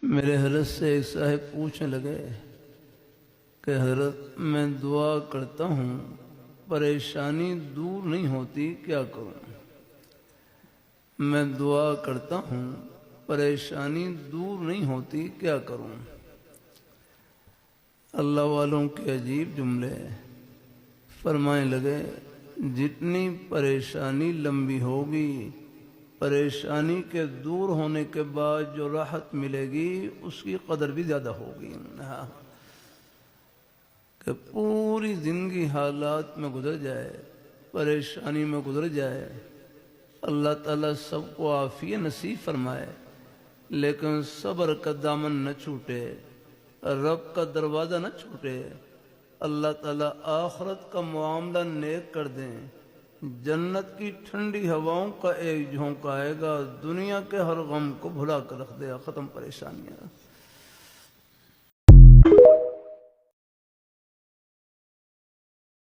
میرے حضرت سے ایک صاحب پوچھنے لگے کہ حضرت میں دعا کرتا ہوں پریشانی دور نہیں ہوتی، کیا کروں؟ میں دعا کرتا ہوں پریشانی دور نہیں ہوتی، کیا کروں؟ اللہ والوں کے عجیب جملے فرمائے لگے، جتنی پریشانی لمبی ہوگی، پریشانی کے دور ہونے کے بعد جو راحت ملے گی اس کی قدر بھی زیادہ ہوگی۔ کہ پوری زندگی حالات میں گزر جائے، پریشانی میں گزر جائے، اللہ تعالیٰ سب کو عافیت نصیب فرمائے، لیکن صبر کا دامن نہ چھوٹے، رب کا دروازہ نہ چھوٹے، اللہ تعالیٰ آخرت کا معاملہ نیک کر دیں، جنت کی ٹھنڈی ہواؤں کا ایک جھونکا آئے گا، دنیا کے ہر غم کو بھلا کر رکھ دے گا، ختم پریشانیاں۔